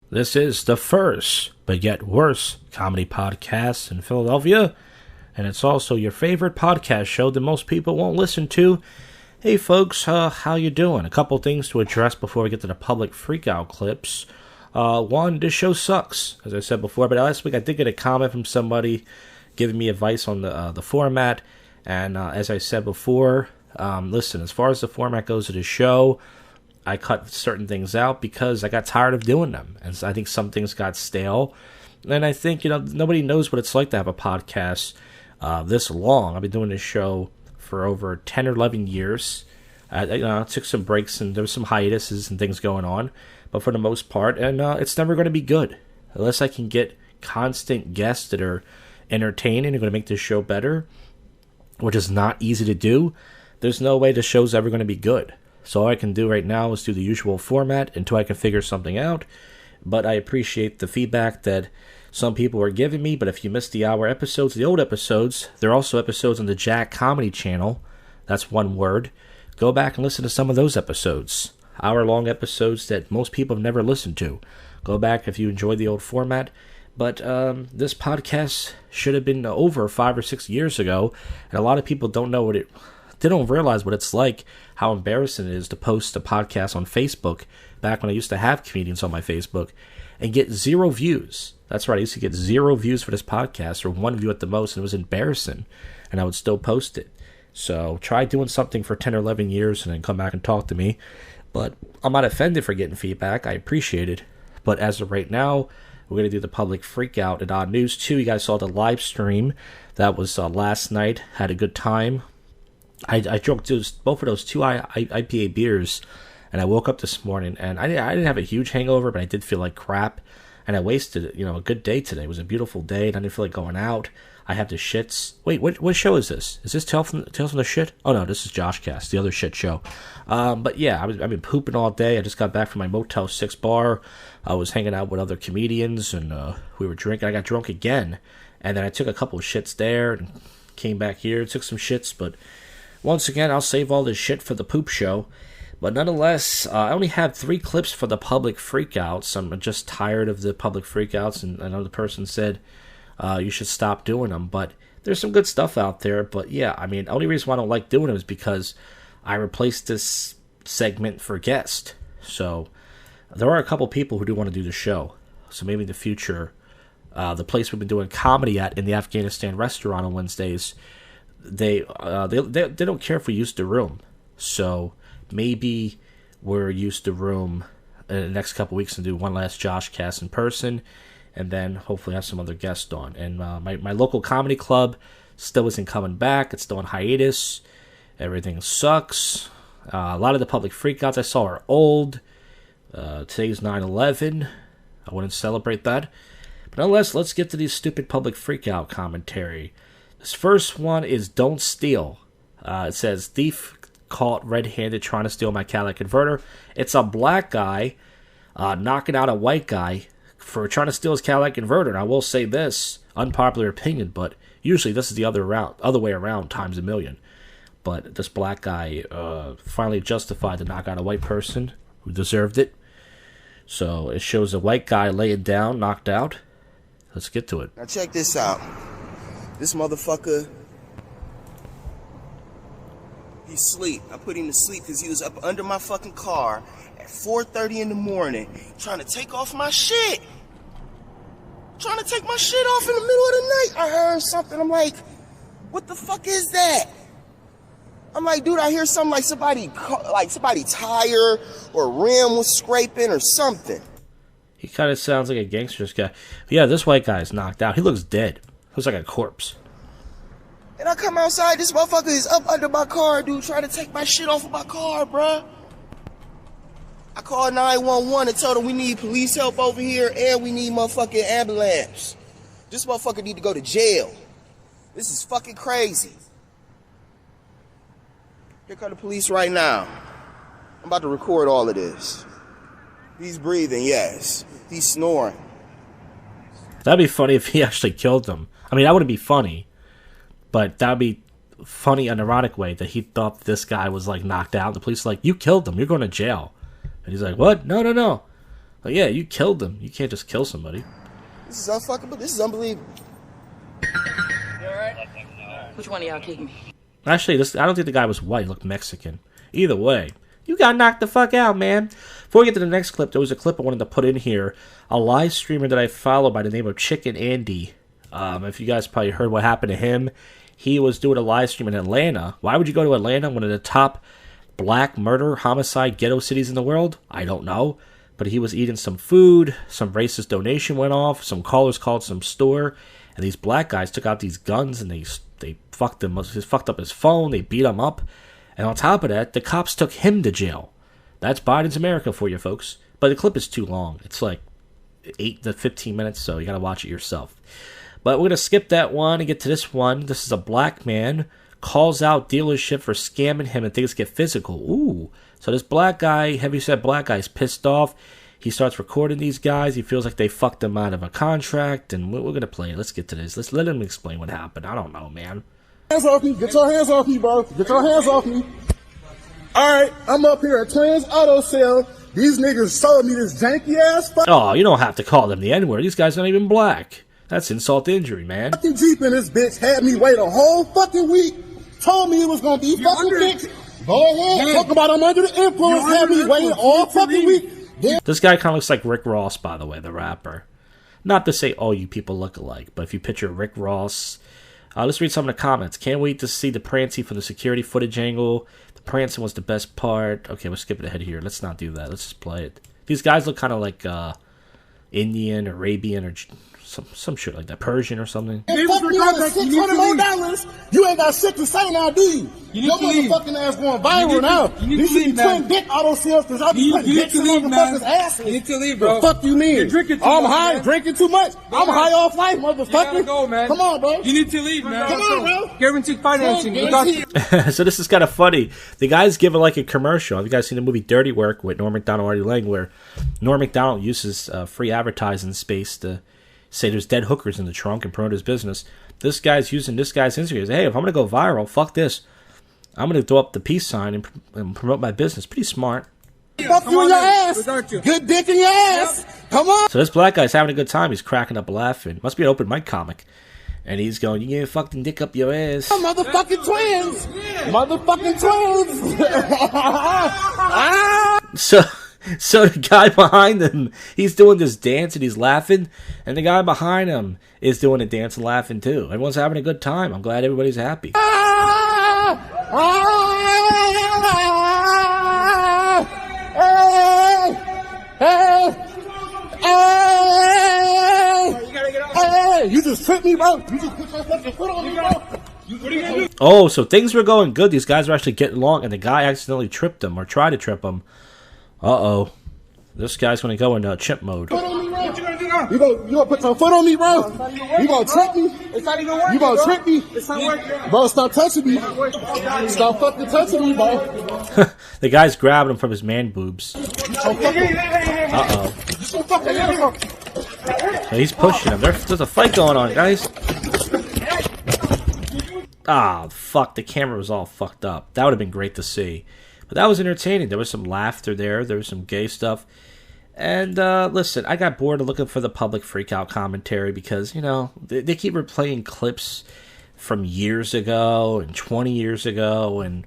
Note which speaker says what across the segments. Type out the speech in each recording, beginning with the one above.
Speaker 1: This is the first, but yet worse, comedy podcast in Philadelphia, and it's also your favorite podcast show that most people won't listen to. Hey folks, how you doing? A couple things to address before we get to the public freakout clips. One, this show sucks, as I said before, but last week I did get a comment from somebody giving me advice on the format, and as I said before, listen, as far as the format goes of the show, I cut certain things out because I got tired of doing them, and I think some things got stale, and I think, nobody knows what it's like to have a podcast this long. I've been doing this show for over 10 or 11 years. I took some breaks, and there was some hiatuses and things going on, but for the most part, and it's never going to be good unless I can get constant guests that are entertaining and going to make this show better, which is not easy to do. There's no way the show's ever going to be good. So all I can do right now is do the usual format until I can figure something out. But I appreciate the feedback that some people are giving me. But if you missed the hour episodes, the old episodes, there are also episodes on the Jack Comedy channel. That's one word. Go back and listen to some of those episodes. Hour-long episodes that most people have never listened to. Go back if you enjoyed the old format. But this podcast should have been over 5 or 6 years ago. And a lot of people don't know they don't realize what it's like, how embarrassing it is to post a podcast on Facebook back when I used to have comedians on my Facebook and get 0 views. That's right, I used to get 0 views for this podcast, or 1 view at the most, and it was embarrassing, and I would still post it. So try doing something for 10 or 11 years and then come back and talk to me. But I'm not offended for getting feedback. I appreciate it. But as of right now, we're going to do the public freakout at Odd News 2. You guys saw the live stream. That was last night. Had a good time. I drank both of those 2 IPA beers, and I woke up this morning, and I didn't have a huge hangover, but I did feel like crap, and I wasted a good day today. It was a beautiful day, and I didn't feel like going out. I have the shits. Wait, what show is this? Is this Tales from the Shit? Oh no, this is JoshCast, the other shit show. But yeah, I've been pooping all day. I just got back from my Motel 6 bar. I was hanging out with other comedians, and we were drinking. I got drunk again, and then I took a couple of shits there, and came back here, took some shits, but once again, I'll save all this shit for the poop show. But nonetheless, I only have 3 clips for the public freakouts. I'm just tired of the public freakouts, and another person said you should stop doing them. But there's some good stuff out there. But yeah, the only reason why I don't like doing them is because I replaced this segment for guest. So there are a couple people who do want to do the show. So maybe in the future, the place we've been doing comedy at in the Afghanistan restaurant on Wednesdays, they don't care if we use the room. So maybe we'll use the room in the next couple weeks and do one last JoshCast in person, and then hopefully have some other guests on. And my local comedy club still isn't coming back. It's still on hiatus. Everything sucks. A lot of the public freakouts I saw are old. Today's 9/11. I wouldn't celebrate that. But nonetheless, let's get to these stupid public freakout commentary. This first one is Don't Steal. It says, thief caught red-handed trying to steal my catalytic converter. It's a black guy knocking out a white guy for trying to steal his catalytic converter. And I will say this, unpopular opinion, but usually this is the other way around times a million. But this black guy finally justified to knock out a white person who deserved it. So it shows a white guy laying down, knocked out. Let's get to it.
Speaker 2: Now check this out. This motherfucker, he's asleep. I put him to sleep because he was up under my fucking car at 4:30 in the morning trying to take off my shit. Trying to take my shit off in the middle of the night. I heard something. I'm like, what the fuck is that? I'm like, dude, I hear something like somebody tire or rim was scraping or something.
Speaker 1: He kind of sounds like a gangster's guy. But yeah, this white guy is knocked out. He looks dead. Looks like a corpse.
Speaker 2: And I come outside, this motherfucker is up under my car, dude, trying to take my shit off of my car, bruh. I called 911 and told them we need police help over here and we need motherfucking ambulance. This motherfucker need to go to jail. This is fucking crazy. Here come the police right now. I'm about to record all of this. He's breathing, yes. He's snoring.
Speaker 1: That'd be funny if he actually killed them. That wouldn't be funny, but that'd be funny in an ironic way that he thought this guy was like knocked out. The police are like, you killed him, you're going to jail. And he's like, what? No. Like, yeah, you killed them. You can't just kill somebody.
Speaker 2: This is unfuckable. This is unbelievable.
Speaker 3: You alright? Which one of y'all kicked me?
Speaker 1: Actually, I don't think the guy was white. He looked Mexican. Either way, you got knocked the fuck out, man. Before we get to the next clip, there was a clip I wanted to put in here. A live streamer that I follow by the name of Chicken Andy. If you guys probably heard what happened to him, he was doing a live stream in Atlanta. Why would you go to Atlanta, one of the top black murder, homicide, ghetto cities in the world? I don't know. But he was eating some food, some racist donation went off, some callers called some store, and these black guys took out these guns and they fucked up his phone, they beat him up, and on top of that, the cops took him to jail. That's Biden's America for you folks. But the clip is too long. It's like 8 to 15 minutes, so you gotta watch it yourself. But we're gonna skip that one and get to this one. This is a black man calls out dealership for scamming him and things get physical. Ooh. So this black guy, heavyset black guy, is pissed off. He starts recording these guys. He feels like they fucked him out of a contract. And we're going to play it. Let's get to this. Let's let him explain what happened. I don't know, man.
Speaker 4: Hands off me. Get your hands off me, bro. Get your hands off me. All right. I'm up here at Twins Auto Sale. These niggas sold me this janky ass
Speaker 1: Oh, you don't have to call them the N-word. These guys aren't even black. That's insult to injury, man.
Speaker 4: fucking Jeep in this bitch. Had me wait a whole fucking week. Told me it was going to be fucking fixed. Go ahead. Talk about I'm under the influence. Had me waiting all fucking week.
Speaker 1: This guy kind of looks like Rick Ross, by the way, the rapper. Not to say all you people look alike, but if you picture Rick Ross... let's read some of the comments. Can't wait to see the prancing from the security footage angle. The prancing was the best part. Okay, we're skipping ahead here. Let's not do that. Let's just play it. These guys look kind of like Indian, Arabian, or some shit like that. Persian or something.
Speaker 4: And fuck me out of $600 more. You ain't got shit to say now, do you? Your motherfucking ass going viral now. You should be twin dick auto sales because y'all be putting dicks in motherfuckers' asses.
Speaker 5: You need to leave, bro.
Speaker 4: The fuck you mean?
Speaker 5: You're drinking too
Speaker 4: I'm
Speaker 5: much,
Speaker 4: high,
Speaker 5: man.
Speaker 4: drinking too much. I'm high off life, motherfucker.
Speaker 5: You gotta go, man.
Speaker 4: Come on, bro.
Speaker 5: You need to leave, man.
Speaker 4: Come on, bro.
Speaker 5: Guaranteed financing. We got you.
Speaker 1: So this is kind of funny. The guy's giving like a commercial. Have you guys seen the movie Dirty Work with Norm Macdonald, Artie Lang, where Norm Macdonald uses free advertising space to say there's dead hookers in the trunk and promote his business? This guy's using this guy's Instagram. Hey, if I'm going to go viral, fuck this. I'm going to throw up the peace sign and promote my business. Pretty smart.
Speaker 4: Fuck you in your ass. Good dick in your ass. Come on.
Speaker 1: So this black guy's having a good time. He's cracking up laughing. Must be an open mic comic. And he's going, you get fucking dick up your ass.
Speaker 4: Motherfucking twins. Motherfucking twins.
Speaker 1: So the guy behind him, he's doing this dance and he's laughing. And the guy behind him is doing a dance and laughing too. Everyone's having a good time. I'm glad everybody's happy.
Speaker 4: You just tripped me, bro. You just put your fucking foot on me, bro.
Speaker 1: Oh, so things were going good. These guys were actually getting along, and the guy accidentally tripped him or tried to trip him. Uh-oh. This guy's going to go into chimp mode.
Speaker 4: Foot on me, bro. What you gonna do now? You gonna put your foot on me, bro? You gonna trick me?
Speaker 5: It's not even working.
Speaker 4: You gonna trick me?
Speaker 5: It's not working.
Speaker 4: Bro, stop touching me. Stop fucking touching me, bro.
Speaker 1: The guy's grabbing him from his man boobs. Uh-oh. So he's pushing him. There's a fight going on, guys. Ah, fuck. The camera was all fucked up. That would have been great to see. But that was entertaining. There was some laughter there. There was some gay stuff. And, listen, I got bored of looking for the public freakout commentary because, you know, they keep replaying clips from years ago and 20 years ago, and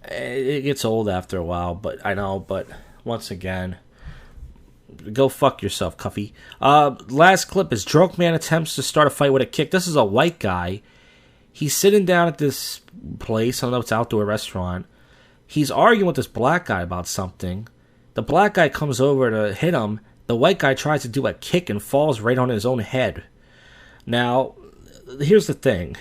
Speaker 1: it gets old after a while. But I know, but once again, go fuck yourself, Cuffy. Last clip is drunk man attempts to start a fight with a kick. This is a white guy. He's sitting down at this place. I don't know, it's an outdoor restaurant. He's arguing with this black guy about something. The black guy comes over to hit him. The white guy tries to do a kick and falls right on his own head. Now, here's the thing.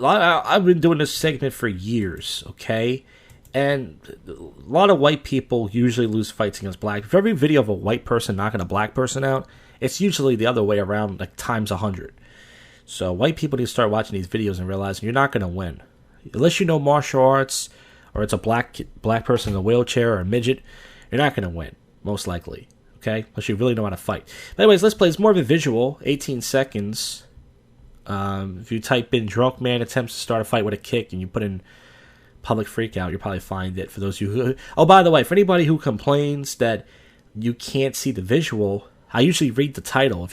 Speaker 1: I've been doing this segment for years, okay? And a lot of white people usually lose fights against black. For every video of a white person knocking a black person out, it's usually the other way around, like times 100. So white people need to start watching these videos and realizing you're not going to win. Unless you know martial arts, or it's a black person in a wheelchair or a midget, you're not going to win, most likely. Okay? Unless you really know how to fight. But anyways, let's play. It's more of a visual, 18 seconds. If you type in drunk man attempts to start a fight with a kick and you put in public freakout, you'll probably find it for those of you who... Oh, by the way, for anybody who complains that you can't see the visual, I usually read the title.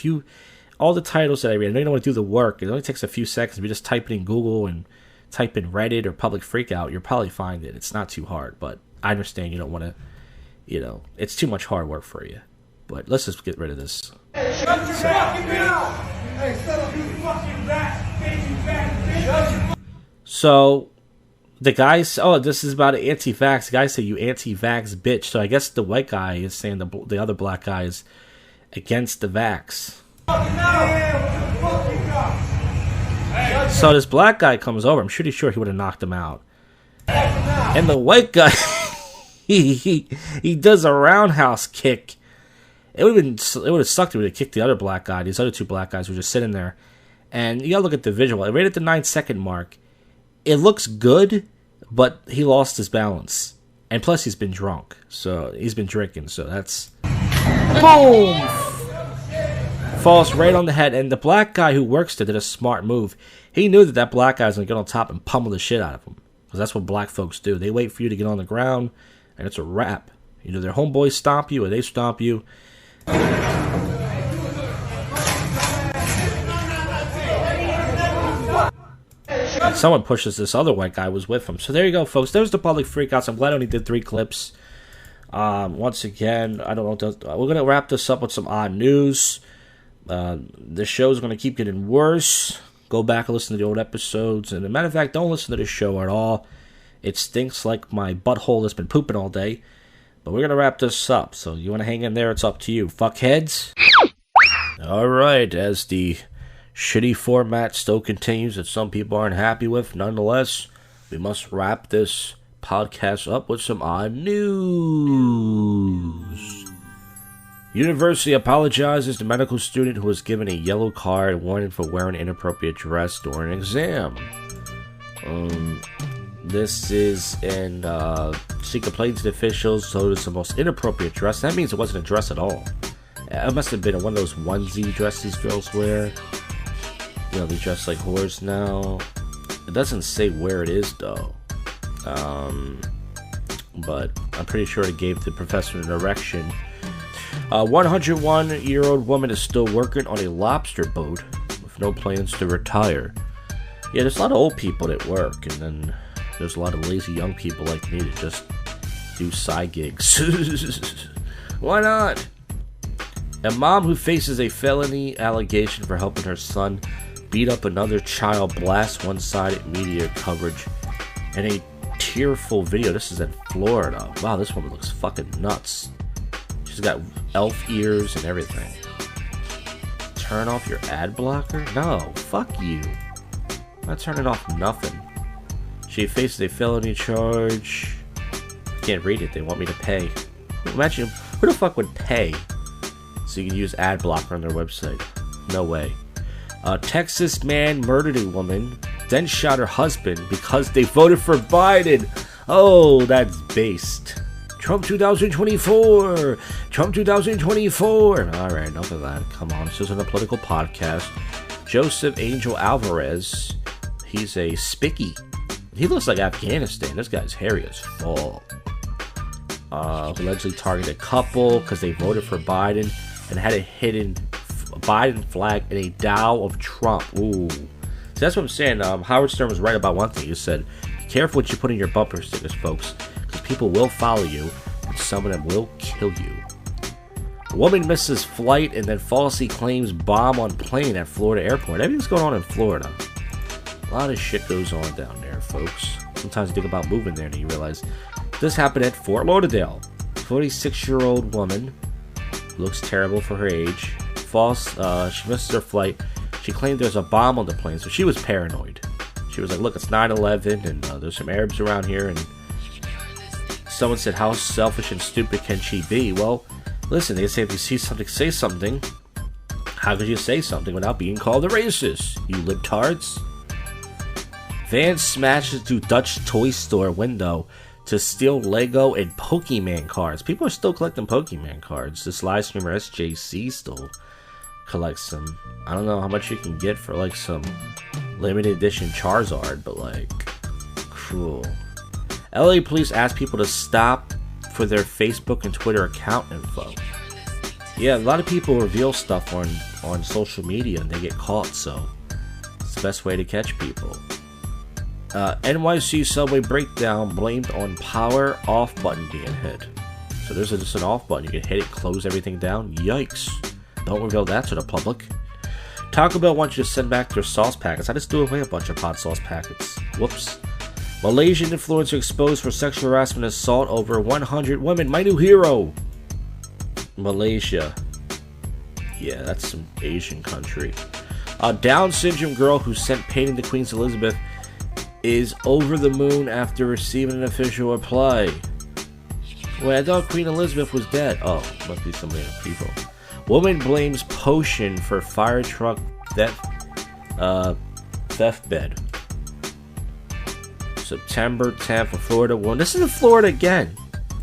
Speaker 1: All the titles that I read, I know you don't want to do the work. It only takes a few seconds. If you just type it in Google and type in Reddit or Public Freakout, you'll probably find it. It's not too hard, but I understand you don't want to, it's too much hard work for you. But let's just get rid of this. So, the guys, this is about anti-vax. The guy said, you anti-vax bitch. So I guess the white guy is saying the other black guy is against the vax. So this black guy comes over. I'm pretty sure he would have knocked him out. And the white guy, he does a roundhouse kick. It would have sucked if he would have kicked the other black guy. These other two black guys were just sitting there. And you gotta look at the visual. Right at the 9-second mark, it looks good, but he lost his balance. And plus, he's been drunk. So, he's been drinking. So, that's... Boom! Falls right on the head. And the black guy who works there did a smart move. He knew that black guy was going to get on top and pummel the shit out of him. Because that's what black folks do. They wait for you to get on the ground, and it's a wrap. Either their homeboys stomp you, or they stomp you. And someone pushes this other white guy was with him. So there you go, folks. There's the Public Freakouts. I'm glad I only did 3 clips. Once again, I don't know. We're going to wrap this up with some odd news. The show's going to keep getting worse. Go back and listen to the old episodes. And as a matter of fact, don't listen to this show at all. It stinks like my butthole has been pooping all day. But we're going to wrap this up. So you want to hang in there? It's up to you. Fuckheads. Alright, as the shitty format still continues that some people aren't happy with, nonetheless, we must wrap this podcast up with some odd news. University apologizes to medical student who was given a yellow card warning for wearing inappropriate dress during an exam. This is in, she complained to the officials, so it's the most inappropriate dress. That means it wasn't a dress at all. It must have been one of those onesie dresses girls wear. You know, they dress like whores now. It doesn't say where it is, though. But I'm pretty sure it gave the professor an erection. A 101-year-old woman is still working on a lobster boat with no plans to retire. Yeah, there's a lot of old people that work, and then there's a lot of lazy young people like me that just do side gigs. Why not? A mom who faces a felony allegation for helping her son beat up another child blasts one-sided media coverage in a tearful video. This is in Florida. Wow, this woman looks fucking nuts. She's got elf ears and everything. Turn off your ad blocker? No, fuck you. I'm not turning off nothing. She faces a felony charge. I can't read it. They want me to pay. Imagine, who the fuck would pay so you can use ad blocker on their website? No way. A Texas man murdered a woman, then shot her husband because they voted for Biden. Oh, that's based. Trump 2024. Trump 2024. Alright, enough of that. Come on, this isn't a political podcast. Joseph Angel Alvarez. He's a spicky. He looks like Afghanistan. This guy's hairy as fuck. Allegedly targeted a couple because they voted for Biden and had a hidden Biden flag in a Dow of Trump. Ooh. So that's what I'm saying. Howard Stern was right about one thing. He said, be careful what you put in your bumper stickers, folks, because people will follow you and some of them will kill you. A woman misses flight and then falsely claims bomb on plane at Florida airport. Everything's going on in Florida. A lot of shit goes on down there, folks. Sometimes you think about moving there and you realize this happened at Fort Lauderdale. 46-year-old woman looks terrible for her age. She misses her flight. She claimed there's a bomb on the plane, so she was paranoid. She was like, look, it's 9/11 and there's some Arabs around here, and someone said, how selfish and stupid can she be? Well, listen, they say if you see something, say something. How could you say something without being called a racist, you libtards? Van smashes through Dutch toy store window to steal Lego and Pokemon cards. People are still collecting Pokemon cards. This live streamer SJC still collects them. I don't know how much you can get for like some limited edition Charizard, but like, cool. LA police ask people to stop for their Facebook and Twitter account info. Yeah, a lot of people reveal stuff on social media and they get caught, so it's the best way to catch people. NYC subway breakdown blamed on power off button being hit. So there's just an off button. You can hit it, close everything down. Yikes. Don't reveal that to the public. Taco Bell wants you to send back their sauce packets. I just threw away a bunch of hot sauce packets. Whoops. Malaysian influencer exposed for sexual harassment and assault over 100 women. My new hero. Malaysia. Yeah, that's some Asian country. A Down syndrome girl who sent painting to Queen Elizabeth is over the moon after receiving an official reply. Wait, I thought Queen Elizabeth was dead. Oh, must be somebody in the people. Woman blames potion for fire truck theft bed. September 10th for Florida woman. This is in Florida again.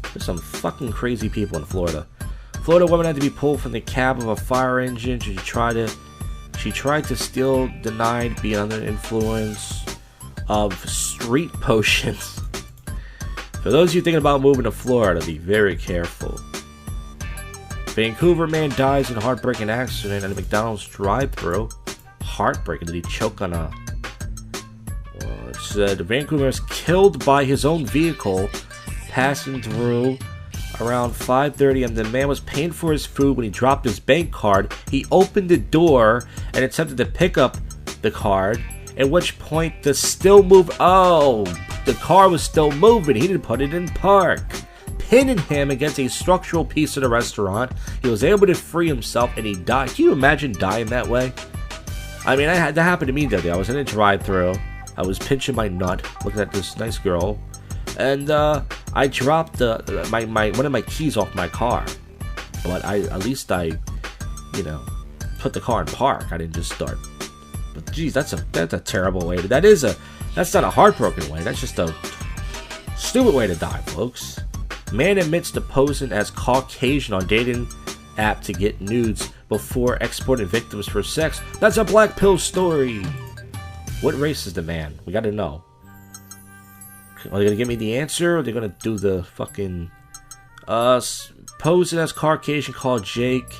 Speaker 1: There's some fucking crazy people in Florida. Florida woman had to be pulled from the cab of a fire engine. She tried to steal, denied being under the influence of street potions. For those of you thinking about moving to Florida, be very careful. Vancouver man dies in a heartbreaking accident at a McDonald's drive-thru. Heartbreaking. Did he choke on a... It said Vancouver was killed by his own vehicle passing through around 5:30, and the man was paying for his food when he dropped his bank card. He opened the door and attempted to pick up the card, at which point the car was still moving. He didn't put it in park, pinning him against a structural piece of the restaurant. He was able to free himself and he died. Can you imagine dying that way? I mean, that happened to me the other day. I was in a drive-thru. I was pinching my nut, looking at this nice girl, and I dropped one of my keys off my car. But at least put the car in park. I didn't just start. But geez, that's a terrible way to. That's not a heartbroken way. That's just a stupid way to die, folks. Man admits to posing as Caucasian on dating app to get nudes before exporting victims for sex. That's a black pill story. What race is the man? We gotta know. Are they gonna give me the answer? Or are they gonna do the fucking posing as Caucasian called Jake?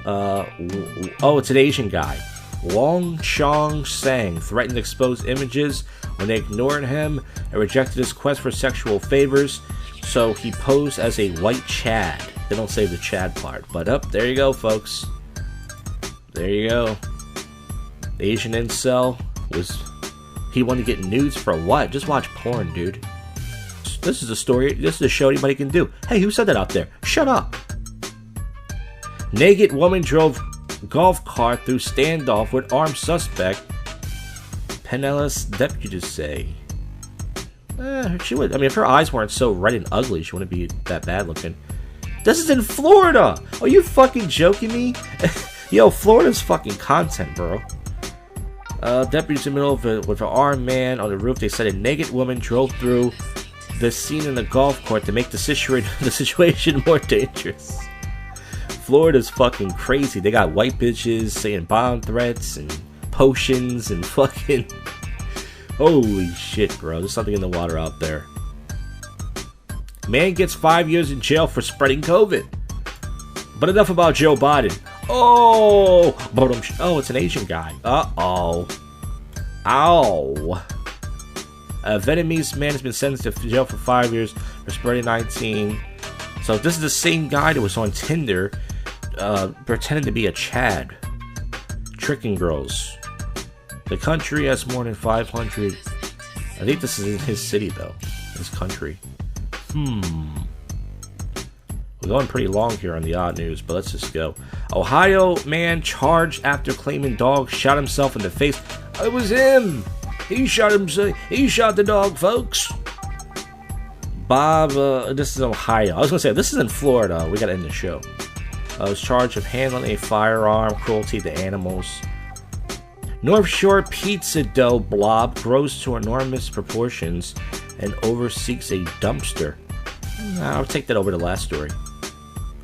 Speaker 1: It's an Asian guy. Wong Chong Sang threatened to expose images when they ignored him and rejected his quest for sexual favors, so he posed as a white Chad. They don't say the Chad part, but there you go, folks. There you go. The Asian incel he wanted to get nudes for what? Just watch porn, dude. This is a story. This is a show anybody can do. Hey, who said that out there? Shut up. Naked woman drove golf cart through standoff with armed suspect. Pinellas deputies say. She would. I mean, if her eyes weren't so red and ugly, she wouldn't be that bad looking. This is in Florida. Are you fucking joking me? Yo, Florida's fucking content, bro. Deputies in the middle with an armed man on the roof. They said a naked woman drove through the scene in the golf court to make the situation more dangerous. Florida's fucking crazy. They got white bitches saying bomb threats and potions and fucking... Holy shit, bro. There's something in the water out there. Man gets 5 years in jail for spreading COVID. But enough about Joe Biden. Oh, it's an Asian guy. Uh-oh. Ow. A Vietnamese man has been sentenced to jail for 5 years for spreading 19. So this is the same guy that was on Tinder pretending to be a Chad. Tricking girls. The country has more than 500. I think this is in his city, though. His country. We're going pretty long here on the odd news, but let's just go. Ohio man charged after claiming dog shot himself in the face. It was him. He shot himself. He shot the dog, folks. Bob, this is Ohio. I was going to say, this is in Florida. We got to end the show. Was charged with handling a firearm, cruelty to animals. North Shore pizza dough blob grows to enormous proportions and overseeks a dumpster. I'll take that over to the last story.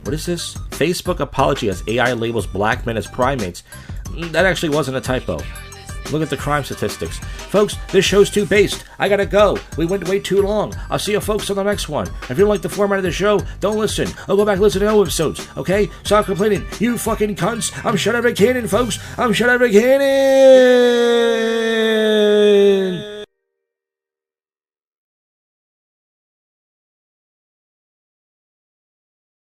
Speaker 1: What is this? Facebook apology as AI labels black men as primates. That actually wasn't a typo. Look at the crime statistics. Folks, this show's too based. I gotta go. We went way too long. I'll see you folks on the next one. If you don't like the format of the show, don't listen. I'll go back and listen to old episodes, okay? Stop complaining. You fucking cunts. I'm Shut Every Cannon, folks. I'm Shut Every Cannon.